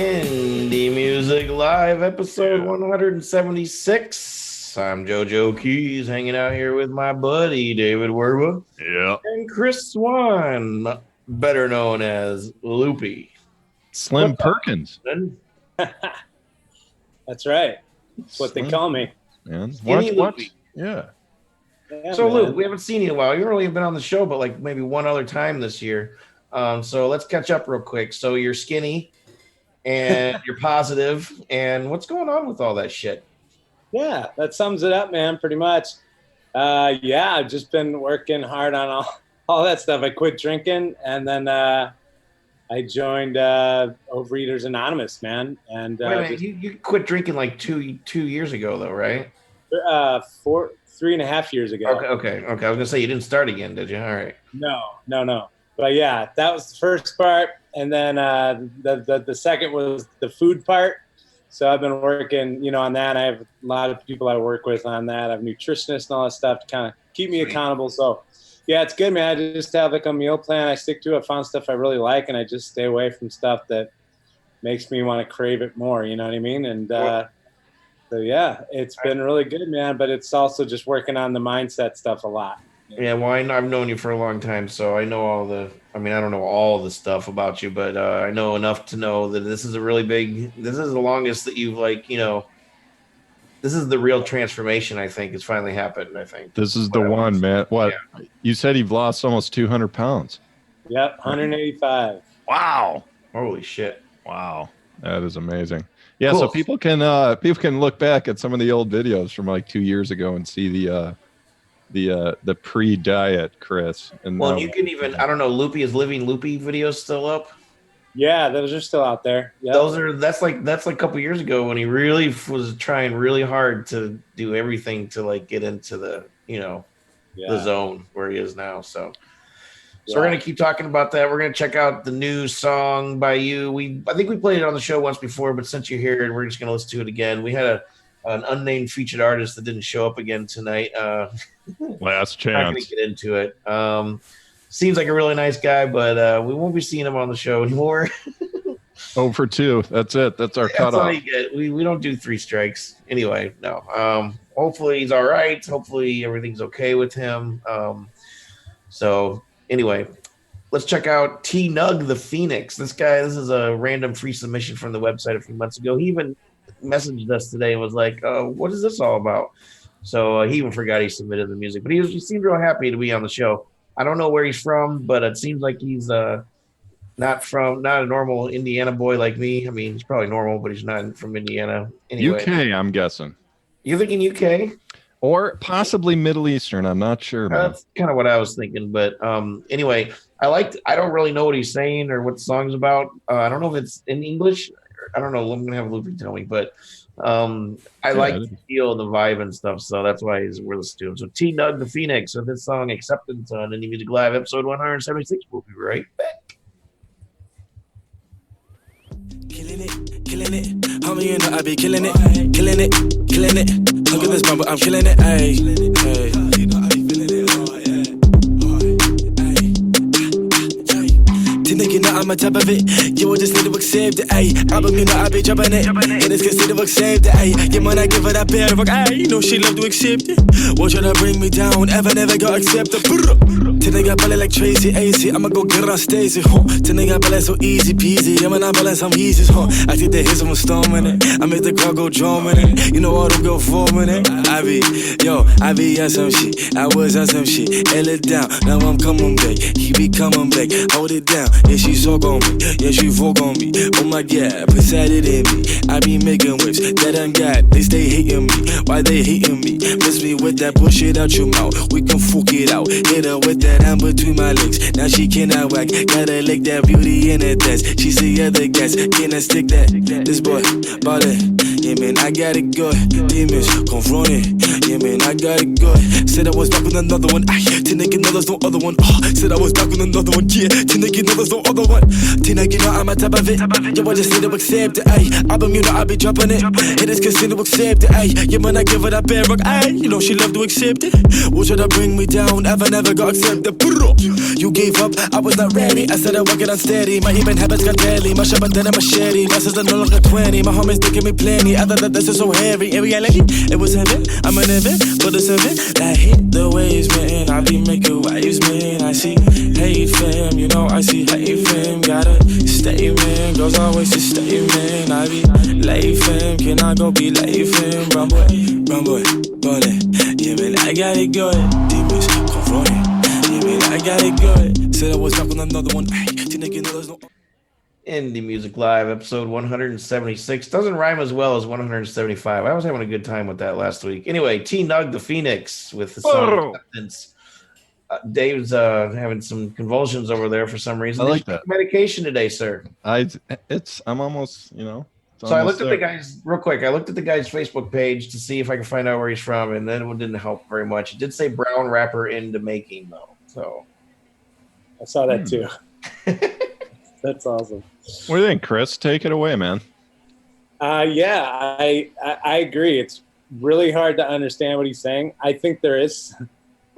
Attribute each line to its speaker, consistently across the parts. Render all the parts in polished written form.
Speaker 1: Indie Music Live, episode 176. I'm JoeJoeKeys, hanging out here with my buddy David Werba.
Speaker 2: Yeah.
Speaker 1: And Chris Swan, better known as Loopy.
Speaker 2: Slim Perkins.
Speaker 3: That's right. That's what they call me.
Speaker 2: Man.
Speaker 1: Loopy.
Speaker 2: Yeah.
Speaker 1: So,
Speaker 3: man.
Speaker 1: Luke, we haven't seen you in a while. You've only been on the show, but like maybe one other time this year. So let's catch up real quick. So you're skinny and you're positive, and what's going on with all that shit?
Speaker 3: Yeah, that sums it up, man, pretty much. Yeah, I've just been working hard on all that stuff. I quit drinking, and then I joined Overeaters Anonymous, man. And
Speaker 1: Wait a minute, you quit drinking like two years ago, though, right?
Speaker 3: 3.5 years ago.
Speaker 1: Okay. I was gonna say you didn't start again, did you? All right.
Speaker 3: No. But yeah, that was the first part, and then the second was the food part. So I've been working, on that. I have a lot of people I work with on that. I have nutritionists and all that stuff to kind of keep me accountable. So yeah, it's good, man. I just have like a meal plan. I stick to it. I found stuff I really like, and I just stay away from stuff that makes me want to crave it more. You know what I mean? And so yeah, it's been really good, man. But it's also just working on the mindset stuff a lot.
Speaker 1: Yeah, well, I've known you for a long time, so I know I don't know all the stuff about you, but I know enough to know that this is this is the longest that you've this is the real transformation, I think, has finally happened, I think.
Speaker 2: This is the one, man. What? Yeah. You said you've lost almost 200 pounds.
Speaker 3: Yep, 185.
Speaker 2: Wow.
Speaker 1: Holy shit.
Speaker 2: Wow. That is amazing. Yeah,
Speaker 1: cool.
Speaker 2: So people can look back at some of the old videos from like 2 years ago and see the pre-diet Chris. And
Speaker 1: well, you can even, I don't know, Loopy is Living Loopy videos still up?
Speaker 3: Yeah, those are still out there. Yep.
Speaker 1: That's like a couple years ago when he really was trying really hard to do everything to like get into the the zone where he is now. So we're gonna keep talking about that. We're gonna check out the new song by you. I think we played it on the show once before, but since you're here, we're just gonna listen to it again. We had an unnamed featured artist that didn't show up again tonight.
Speaker 2: Last chance.
Speaker 1: I'm not going to get into it. Seems like a really nice guy, but we won't be seeing him on the show anymore.
Speaker 2: 0 for 2. That's it. That's our cutoff.
Speaker 1: That's all you get. We don't do 3 strikes. Anyway, no. Hopefully he's all right. Hopefully everything's okay with him. So anyway, let's check out T-Nugg the Phoenix. This is a random free submission from the website a few months ago. He even messaged us today and was like, what is this all about? So he even forgot he submitted the music, but he seemed real happy to be on the show. I don't know where he's from, but it seems like he's not a normal Indiana boy like me. I mean, he's probably normal, but he's not from Indiana. Anyway.
Speaker 2: UK, I'm guessing.
Speaker 1: You thinking UK?
Speaker 2: Or possibly Middle Eastern. I'm not sure, man.
Speaker 1: That's kind of what I was thinking. But anyway, I don't really know what he's saying or what the song's about. I don't know if it's in English. I don't know. I'm going to have Loopy tell me. But I like to feel the vibe and stuff. So that's why we're listening to him. So T-Nugg the Phoenix with this song Acceptance on Indie Music Live, episode 176. We'll be right back.
Speaker 4: Killing it. Homie, I be killing it. Look at this bumper, I'm killing it. Ayy. You know I be feeling it. I'm on top of it. You just need to accept it, ayy. Album, I be dropping it. And it's considered accept it, ayy. You might not give her that bad fuck, ayy. She love to accept it. Won't try to bring me down, never got accepted. Today got ballet like Tracy, AC. I'ma go get on Stacy, huh? Today got ballet so easy peasy. I'm not balance, I'm easy, huh? I think the hits, I'm storming it. I make the crowd go drumming it. You know all them go forming it. I be on some shit. I was on some shit. L it down, now I'm coming back. He be coming back. Hold it down. Yeah, she's so on me, yeah, she vogue on me. Oh my God, presided in me. I be making whips that I got. They stay hating me. Why they hating me? Miss me with that bullshit out your mouth. We can fuck it out. Hit her with that hand between my legs. Now she cannot whack. Gotta lick that beauty in her test. She see other guys. Can I stick that? This boy, ballin'. Yeah, man, I got it good. Demons, confront it. Yeah, man, I got it good. Said I was back with another one. Aye, T-Nugg, there's no other one. Said I was back with another one. Yeah, T-Nugg, there's no other one. T-Nugg, I'm on top of it. Yo, I just need to accept it. Ayy, album, I be dropping it. It is considered accept it. Ayy, yeah, man, I give her that bad rock. Ayy, she love to accept it. Will try to bring me down, never got accepted. the burro. You gave up, I was not ready. I said I work it unsteady. My even habits got deadly. My shop then a machete. My sister no longer 20. My homies thinking me plenty. I thought that this is so heavy. In reality, it was heaven. I'm an event for the 7 that hit the waves, man. I be making waves, man. I see hate fam, you know I see hate fam. Gotta stay, man. Girls always just stay, man. I be late fam. Can I go be late fam? Run boy, ballin'. Yeah, man, I got it good. Demons confronting. Yeah, man, I got it good. Said I was back on another one. Ay, T-Nugg, you know there's no.
Speaker 1: Indie Music Live, episode 176. Doesn't rhyme as well as 175. I was having a good time with that last week. Anyway, T-Nugg the Phoenix with the song Acceptance. Dave's having some convulsions over there for some reason.
Speaker 2: I like that.
Speaker 1: Medication today, sir.
Speaker 2: I'm almost, you know.
Speaker 1: So I looked at the guy's real quick. I looked at the guy's Facebook page to see if I could find out where he's from, and then it didn't help very much. It did say brown rapper into making though. So
Speaker 3: I saw that too. That's awesome.
Speaker 2: What do you think, Chris? Take it away, man.
Speaker 3: Yeah, I agree. It's really hard to understand what he's saying. I think there is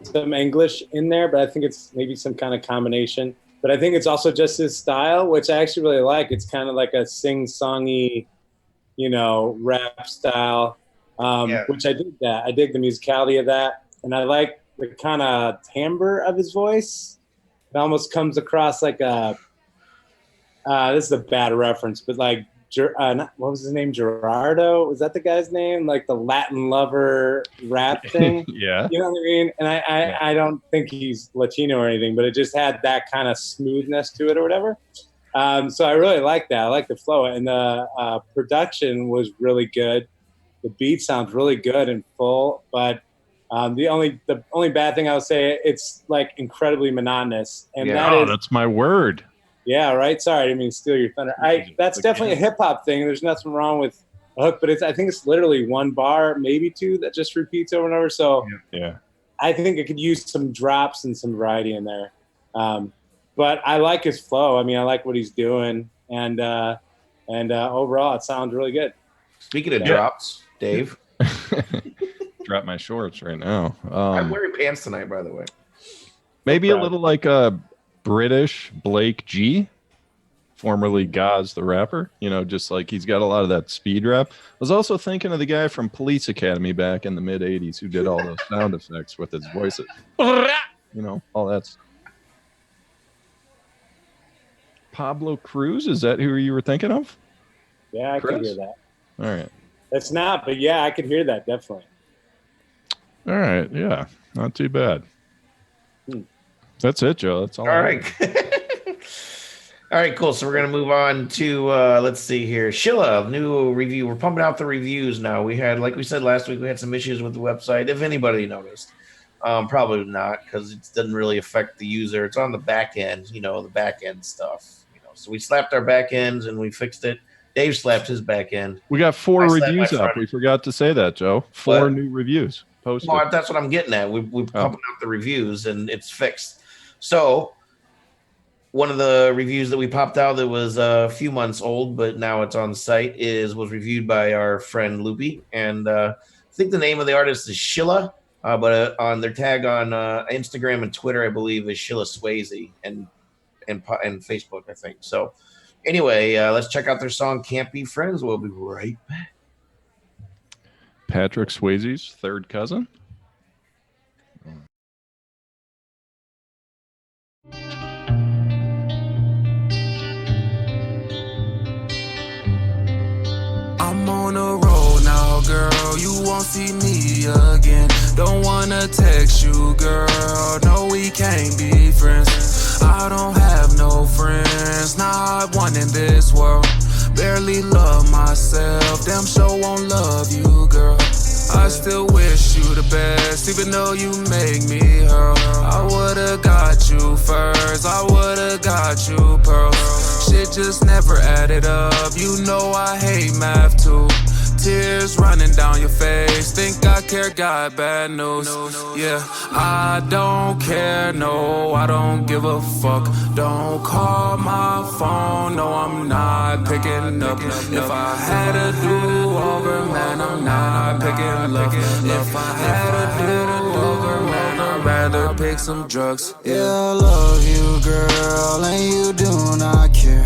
Speaker 3: some English in there, but I think it's maybe some kind of combination. But I think it's also just his style, which I actually really like. It's kind of like a sing-songy, you know, rap style, which I dig that. I dig the musicality of that. And I like the kind of timbre of his voice. It almost comes across like a, this is a bad reference, but like, what was his name? Gerardo? Was that the guy's name? Like the Latin lover rap thing?
Speaker 2: Yeah.
Speaker 3: You know what I mean? And I don't think he's Latino or anything, but it just had that kind of smoothness to it or whatever. So I really like that. I like the flow. And the production was really good. The beat sounds really good and full, but the only bad thing I would say, it's like incredibly monotonous. And
Speaker 2: that's my word.
Speaker 3: Yeah, right. Sorry, I didn't mean to steal your thunder. That's definitely a hip hop thing. There's nothing wrong with a hook, but I think it's literally one bar, maybe two, that just repeats over and over. So
Speaker 2: yeah,
Speaker 3: I think it could use some drops and some variety in there. But I like his flow. I mean, I like what he's doing, and overall, it sounds really good.
Speaker 1: Speaking of drops, Dave,
Speaker 2: drop my shorts right now.
Speaker 1: I'm wearing pants tonight, by the way.
Speaker 2: Maybe a little like a British Blake G, formerly Gaz the rapper. You know, just like he's got a lot of that speed rap. I was also thinking of the guy from Police Academy back in the mid 80s who did all those sound effects with his voices. You know, all that's Pablo Cruz. Is that who you were thinking of?
Speaker 3: Yeah, I could hear that.
Speaker 2: All right.
Speaker 3: It's not, but yeah, I could hear that definitely.
Speaker 2: All right. Yeah, not too bad. That's it, Joe. That's all.
Speaker 1: All right. All right, cool. So we're going to move on to, let's see here. Shilla, new review. We're pumping out the reviews now. We had, like we said last week, we had some issues with the website, if anybody noticed. Probably not, because it doesn't really affect the user. It's on the back end, you know, the back end stuff. You know, so we slapped our back ends and we fixed it. Dave slapped his back end.
Speaker 2: We got 4 reviews up. We forgot to say that, Joe. 4 new reviews posted.
Speaker 1: Well, that's what I'm getting at. We're pumping out the reviews and it's fixed. So one of the reviews that we popped out that was a few months old, but now it's on the site, was reviewed by our friend Loopy. And I think the name of the artist is Shilla, but on their tag on Instagram and Twitter, I believe, is Shilla Swayze and Facebook, I think. So anyway, let's check out their song Can't Be Friends. We'll be right back.
Speaker 2: Patrick Swayze's third cousin.
Speaker 5: I'm on a roll now, girl, you won't see me again. Don't wanna text you, girl, no, we can't be friends. I don't have no friends, not one in this world. Barely love myself, damn sure won't love you, girl. I still wish you the best, even though you make me hurt. I would've got you first, I would've got you pearls. Shit just never added up, you know I hate math too. Tears running down your face, think I care, got bad news. Yeah, I don't care, no, I don't give a fuck. Don't call my phone, no, I'm not picking up. If I had a do-over, man, I'm not picking up. If I had a do-over, man, I'd rather pick some drugs.
Speaker 6: Yeah, I love you, girl, and you do not care.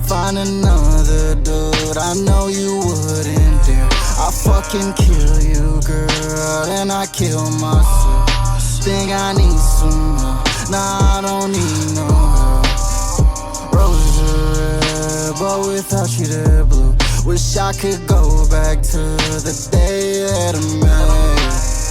Speaker 6: Find another dude, I know you wouldn't dare. I fucking kill you, girl, and I kill myself. Think I need some help, nah, I don't need no help. Roses are red, but without you they're blue. Wish I could go back to the day that I met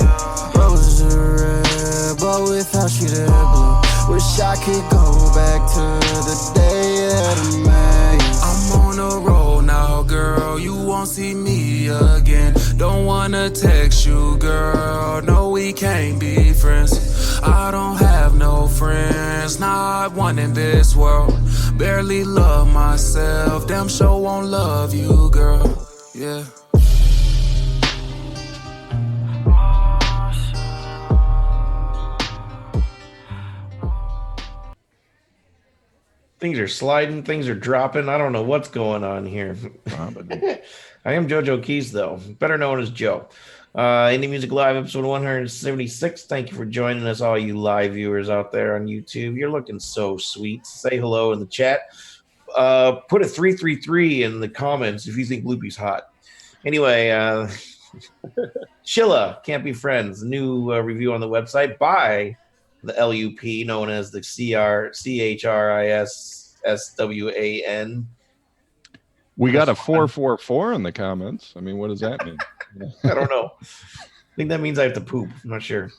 Speaker 6: you. Roses are red, but without you they're blue. Wish I could go back to the day that I met you.
Speaker 5: I'm on a roll now, girl, you won't see me again. Don't wanna text you, girl, no, we can't be friends. I don't have no friends, not one in this world. Barely love myself, damn sure won't love you, girl, yeah.
Speaker 1: Things are sliding, things are dropping. I don't know what's going on here. I am JoeJoeKeys, though, better known as Joe. Indie Music Live, episode 176. Thank you for joining us, all you live viewers out there on YouTube. You're looking so sweet. Say hello in the chat. Put a 333 in the comments if you think Loopy's hot. Anyway, Shilla, Can't Be Friends, new review on the website by the LUP, known as the CHRISSWAN.
Speaker 2: We got a 444 in the comments. I mean, what does that mean?
Speaker 1: I don't know. I think that means I have to poop. I'm not sure.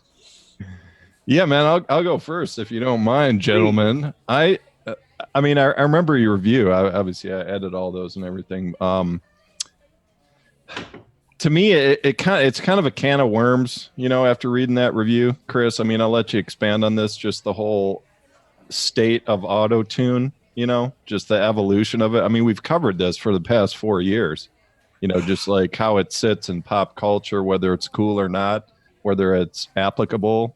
Speaker 2: Yeah, man, I'll go first if you don't mind, gentlemen. I mean, I remember your review. Obviously, I edited all those and everything. To me, it's kind of a can of worms, you know, after reading that review, Chris. I mean, I'll let you expand on this, just the whole state of auto-tune, you know, just the evolution of it. I mean, we've covered this for the past 4 years, you know, just like how it sits in pop culture, whether it's cool or not, whether it's applicable,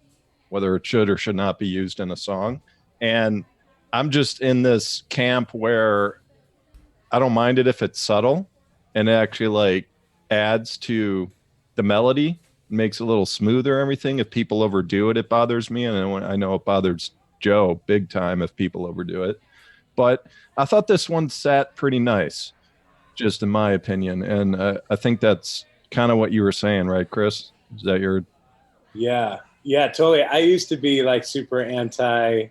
Speaker 2: whether it should or should not be used in a song. And I'm just in this camp where I don't mind it if it's subtle and actually like adds to the melody, makes it a little smoother, everything. If people overdo it, it bothers me, and I know it bothers Joe big time if people overdo it. But I thought this one sat pretty nice, just in my opinion, and I think that's kind of what you were saying, right, Chris? Is that your...
Speaker 3: Yeah, totally. I used to be like super anti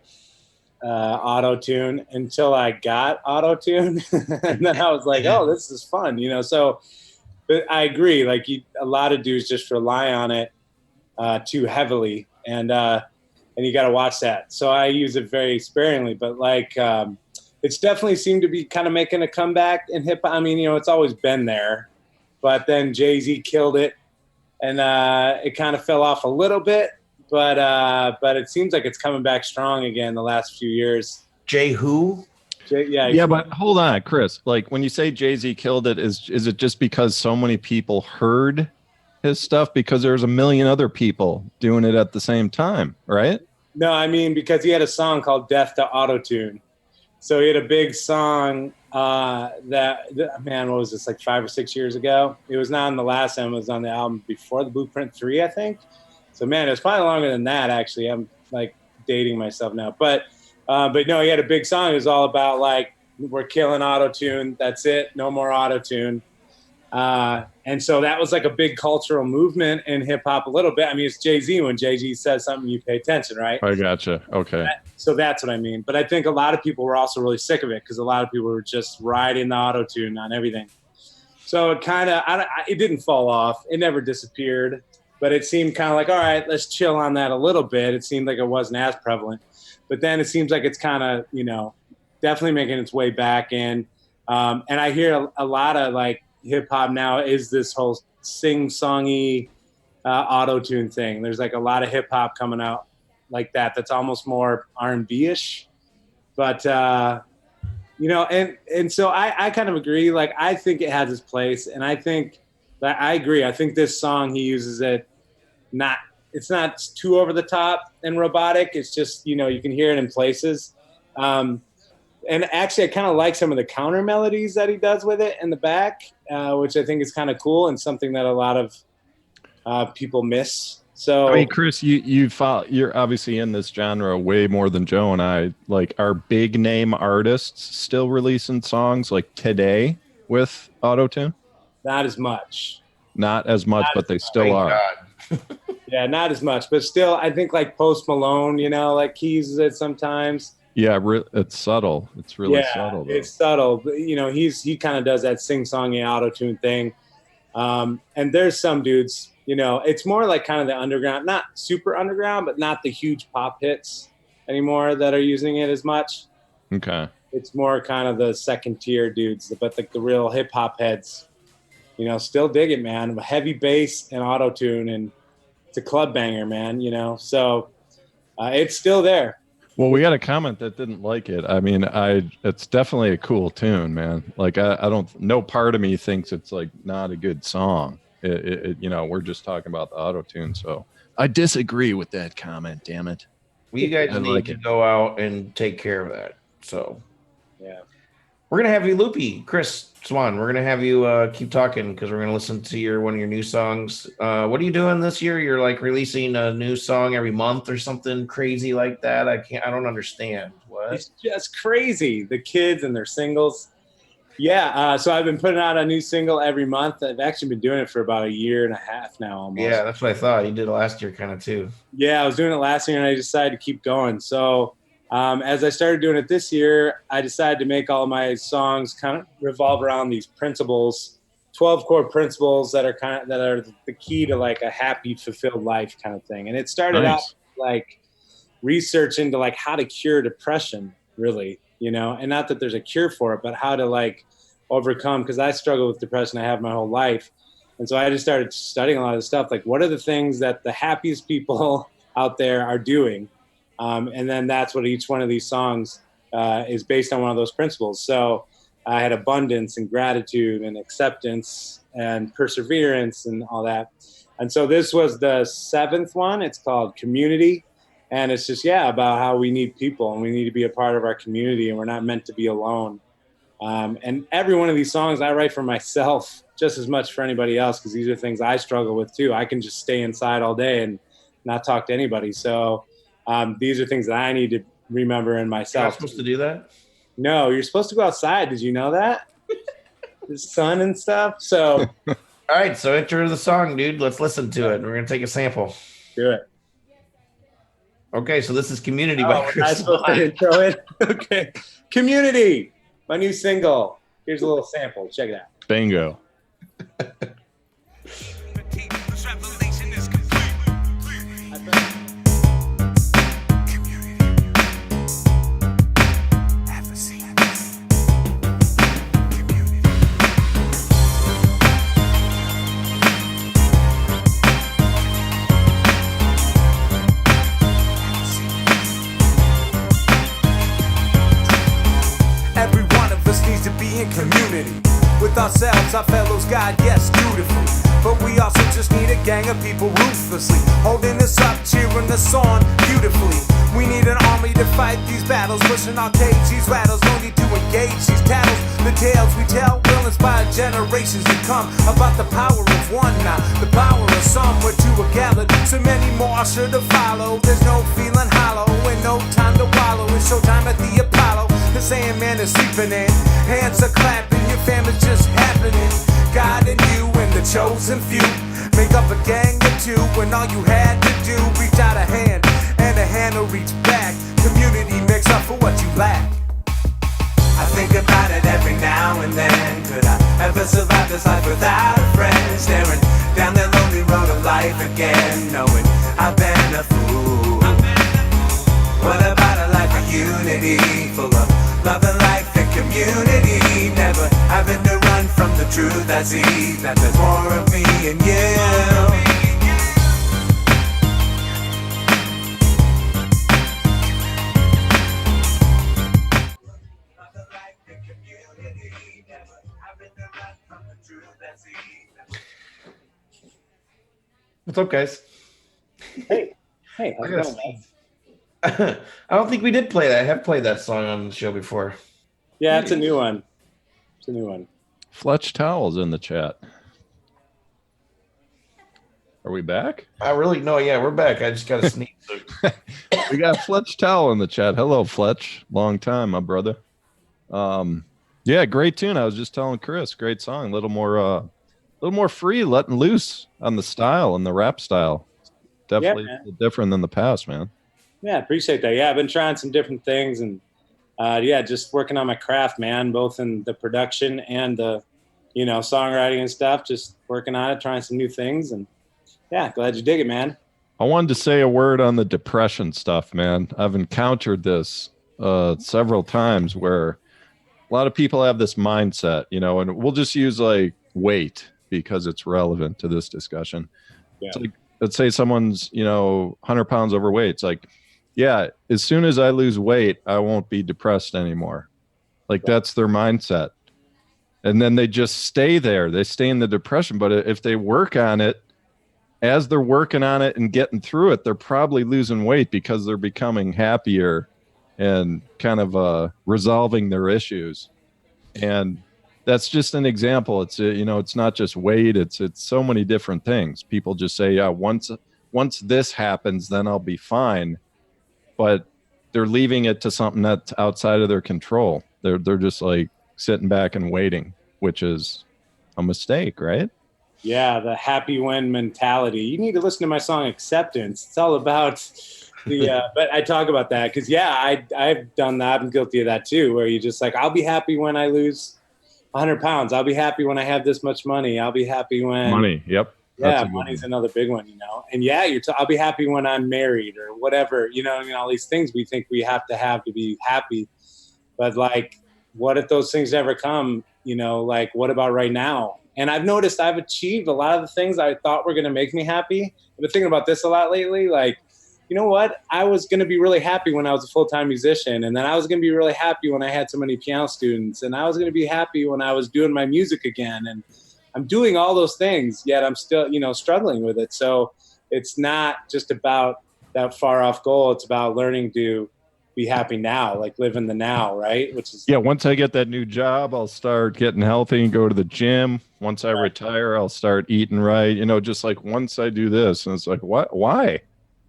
Speaker 3: auto-tune until I got auto-tune, and then I was like, oh, this is fun, you know. So but I agree, like a lot of dudes just rely on it too heavily, and you got to watch that. So I use it very sparingly, but like it's definitely seemed to be kind of making a comeback in hip hop. I mean, you know, it's always been there, but then Jay-Z killed it, and it kind of fell off a little bit, but it seems like it's coming back strong again the last few years.
Speaker 1: Jay who?
Speaker 2: Yeah, but hold on, Chris. Like when you say Jay-Z killed it, is it just because so many people heard his stuff? Because there's a million other people doing it at the same time, right?
Speaker 3: No, I mean because he had a song called "Death to Autotune." So he had a big song man, what was this, like 5 or 6 years ago? It was not on the last album. It was on the album before the Blueprint 3, I think. So man, it was probably longer than that. Actually, I'm like dating myself now, but no, he had a big song. It was all about like, we're killing auto-tune. That's it. No more auto-tune. And so that was like a big cultural movement in hip hop a little bit. I mean, it's Jay-Z. When Jay-Z says something, you pay attention, right?
Speaker 2: I gotcha. Okay.
Speaker 3: So that's what I mean. But I think a lot of people were also really sick of it because a lot of people were just riding the auto-tune on everything. So it kind of, it didn't fall off. It never disappeared. But it seemed kind of like, all right, let's chill on that a little bit. It seemed like it wasn't as prevalent. But then it seems like it's kind of, you know, definitely making its way back in. And I hear a lot of like hip hop now is this whole sing-songy auto-tune thing. There's like a lot of hip hop coming out like that. That's almost more R&B-ish. But, you know, and so I kind of agree. Like, I think it has its place. And I think that I agree. I think this song, he uses it it's not too over the top and robotic. It's just, you know, you can hear it in places. And actually, I kind of like some of the counter melodies that he does with it in the back, which I think is kind of cool and something that a lot of people miss. So
Speaker 2: I mean, Chris, you're obviously in this genre way more than Joe and I. Like, are big name artists still releasing songs like today with autotune?
Speaker 3: not as much.
Speaker 2: Not as much, but they still
Speaker 1: Thank
Speaker 2: are.
Speaker 1: God.
Speaker 3: Yeah, not as much, but still, I think like Post Malone, you know, like he uses it sometimes.
Speaker 2: Yeah, it's subtle. It's really
Speaker 3: Yeah,
Speaker 2: subtle, though.
Speaker 3: it's subtle, but you know, he kind of does that sing-songy auto-tune thing. And there's some dudes, you know, it's more like kind of the underground, not super underground, but not the huge pop hits anymore that are using it as much.
Speaker 2: Okay.
Speaker 3: It's more kind of the second tier dudes, but like the real hip hop heads, you know, still dig it, man. Heavy bass and auto-tune, and it's a club banger, man, you know. So it's still there.
Speaker 2: Well, we got a comment that didn't like it. I mean, it's definitely a cool tune, man. Like, I don't, no part of me thinks it's like not a good song. You know, we're just talking about the auto tune. So I disagree with that comment. Damn it.
Speaker 1: Well, you guys
Speaker 2: I
Speaker 1: need
Speaker 2: like
Speaker 1: to
Speaker 2: it.
Speaker 1: go out and take care of that. So
Speaker 3: Yeah.
Speaker 1: we're gonna have you loopy, Chris Swan. We're gonna have you keep talking because we're gonna listen to one of your new songs. What are you doing this year? You're like releasing a new song every month or something crazy like that. I don't understand. What?
Speaker 3: It's just crazy. The kids and their singles. Yeah. So I've been putting out a new single every month. I've actually been doing it for about a year and a half now almost.
Speaker 1: Yeah, that's what I thought. You did it last year kind of too.
Speaker 3: Yeah, I was doing it last year and I decided to keep going. So as I started doing it this year, I decided to make all my songs kind of revolve around these principles, 12 core principles that are the key to like a happy, fulfilled life kind of thing. And it started out like research into like how to cure depression, really, you know, and not that there's a cure for it, but how to like overcome, because I struggle with depression. I have my whole life. And so I just started studying a lot of this stuff. Like, what are the things that the happiest people out there are doing? And then that's what each one of these songs is based on, one of those principles. So I had abundance and gratitude and acceptance and perseverance and all that. And so this was the 7th one. It's called Community. And it's just, about how we need people and we need to be a part of our community and we're not meant to be alone. And every one of these songs I write for myself just as much for anybody else, because these are things I struggle with too. I can just stay inside all day and not talk to anybody. So these are things that I need to remember in myself.
Speaker 1: You're not supposed to do that?
Speaker 3: No, you're supposed to go outside. Did you know that? The sun and stuff. So
Speaker 1: all right, so intro the song, dude. Let's listen to it. We're gonna take a sample.
Speaker 3: Do it.
Speaker 1: Okay, so this is Community by
Speaker 3: Was I
Speaker 1: Chris
Speaker 3: supposed to intro it? Okay. Community, my new single. Here's a little sample. Check it out.
Speaker 2: Bingo.
Speaker 7: Every one of us needs to be in community with ourselves, our fellows, God, yes, dutifully. But we also just need a gang of people ruthlessly holding us up, cheering us on beautifully. We need an army to fight these battles, pushing our cage, these rattles. No need to engage these tattles. The tales we tell will inspire generations to come about the power of one now, the power of some. We're two are gathered, so many more are sure to follow. There's no feeling hollow and no time to wallow. It's showtime at the Apollo. The Sandman is sleeping in, hands are clapping, your family's just happening. God and you and the chosen few make up a gang of two, when all you had to do reach out a hand, and a hand will reach back. Community makes up for what you lack. I think about it every now and then. Could I ever survive this life without a friend? Staring down that lonely road of life again, knowing I've been a fool. What about a life of unity, full of love and life and community? Never having to run from the truth. I see that there's more of me and you.
Speaker 1: What's up, guys?
Speaker 3: Hey, how's it
Speaker 1: I
Speaker 3: going,
Speaker 1: gotta
Speaker 3: man?
Speaker 1: I don't think we did play that. I have played that song on the show before.
Speaker 3: Yeah, it's a new one. It's a new one.
Speaker 2: Fletch Towels in the chat. Are we back?
Speaker 1: I really no, yeah, we're back. I just got to sneeze.
Speaker 2: We got Fletch Towel in the chat. Hello, Fletch. Long time, my brother. Yeah, great tune. I was just telling Chris, great song. A little more free, letting loose on the style and the rap style. Definitely different than the past, man.
Speaker 3: Yeah, appreciate that. Yeah, I've been trying some different things and just working on my craft, man, both in the production and the, songwriting and stuff. Just working on it, trying some new things, and yeah, glad you dig it, man.
Speaker 2: I wanted to say a word on the depression stuff, man. I've encountered this several times where a lot of people have this mindset, and we'll just use like weight because it's relevant to this discussion.
Speaker 3: Yeah.
Speaker 2: It's like, let's say someone's, 100 pounds overweight. It's like, yeah, as soon as I lose weight, I won't be depressed anymore. Like that's their mindset. And then they just stay there. They stay in the depression. But if they work on it, as they're working on it and getting through it, they're probably losing weight because they're becoming happier and kind of resolving their issues. And that's just an example. It's it's not just weight. It's so many different things. People just say, yeah, once this happens, then I'll be fine. But they're leaving it to something that's outside of their control. They're just like sitting back and waiting, which is a mistake, right?
Speaker 3: Yeah, the happy when mentality. You need to listen to my song Acceptance. It's all about the but I talk about that because I've done that. I'm guilty of that too, where you just like, I'll be happy when I lose 100 pounds. I'll be happy when I have this much money. I'll be happy when
Speaker 2: money. Yep.
Speaker 3: Yeah, money's another big one, And yeah, I'll be happy when I'm married or whatever, all these things we think we have to be happy. But like, what if those things never come? Like, what about right now? And I've noticed I've achieved a lot of the things I thought were going to make me happy. I've been thinking about this a lot lately. Like, you know what? I was going to be really happy when I was a full-time musician. And then I was going to be really happy when I had so many piano students. And I was going to be happy when I was doing my music again. And I'm doing all those things, yet I'm still, struggling with it. So it's not just about that far off goal. It's about learning to be happy now, like live in the now, right? Which is
Speaker 2: once I get that new job, I'll start getting healthy and go to the gym. Once I retire, I'll start eating right. Just like once I do this, and it's like, what? Why?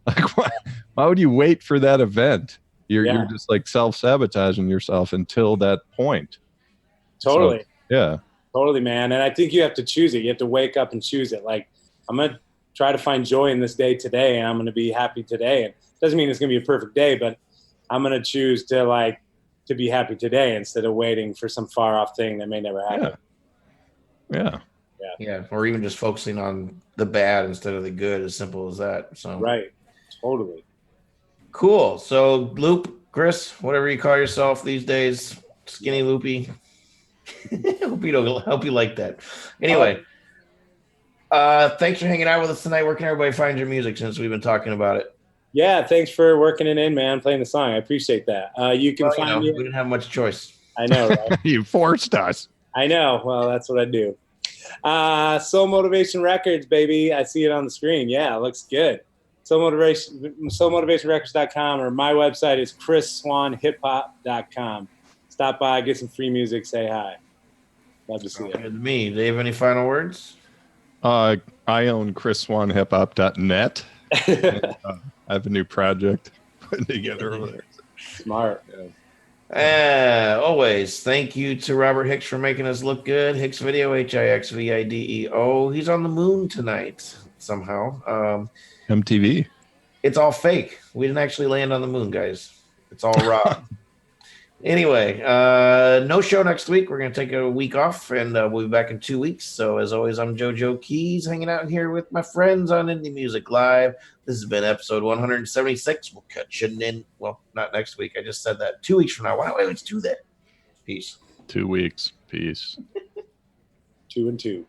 Speaker 2: Like, why would you wait for that event? You're just like self-sabotaging yourself until that point.
Speaker 3: Totally.
Speaker 2: So, yeah.
Speaker 3: Totally, man. And I think you have to choose it. You have to wake up and choose it. Like, I'm going to try to find joy in this day today, and I'm going to be happy today. And it doesn't mean it's going to be a perfect day, but I'm going to choose to be happy today instead of waiting for some far off thing that may never happen.
Speaker 1: Yeah. Or even just focusing on the bad instead of the good, as simple as that. So
Speaker 3: right. Totally.
Speaker 1: Cool. So Loop, Chris, whatever you call yourself these days, Skinny Loopy. hope you like that. Anyway, thanks for hanging out with us tonight. Where can everybody find your music since we've been talking about it?
Speaker 3: Yeah, thanks for working it in, man, playing the song. I appreciate that. You can find me.
Speaker 1: We didn't have much choice.
Speaker 3: I know, right?
Speaker 2: You forced us. I
Speaker 3: know. Well, that's what I do. Soul Motivation Records, baby. I see it on the screen. Yeah, it looks good. SoulMotivationRecords.com, or my website is ChrisSwanHipHop.com. Stop by, get some free music, say hi. Love to see it.
Speaker 1: Good to me. Do you have any final words?
Speaker 2: I own ChrisSwanHipHop.net. I have a new project putting together over there.
Speaker 3: Smart.
Speaker 1: Always, thank you to Robert Hicks for making us look good. Hixvideo, Hixvideo. He's on the moon tonight somehow.
Speaker 2: MTV.
Speaker 1: It's all fake. We didn't actually land on the moon, guys. It's all raw. Anyway, no show next week. We're going to take a week off, and we'll be back in 2 weeks. So, as always, I'm JoeJoeKeys, hanging out here with my friends on Indie Music Live. This has been episode 176. We'll catch you in, well, not next week. I just said that. 2 weeks from now. Why do I always do that? Peace.
Speaker 2: 2 weeks. Peace.
Speaker 3: 2 and 2.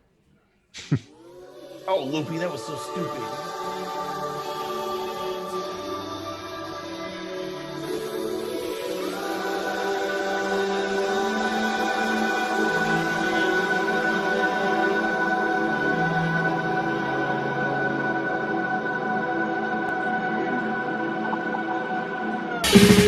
Speaker 1: Oh, Loopy, that was so stupid.
Speaker 4: Yeah.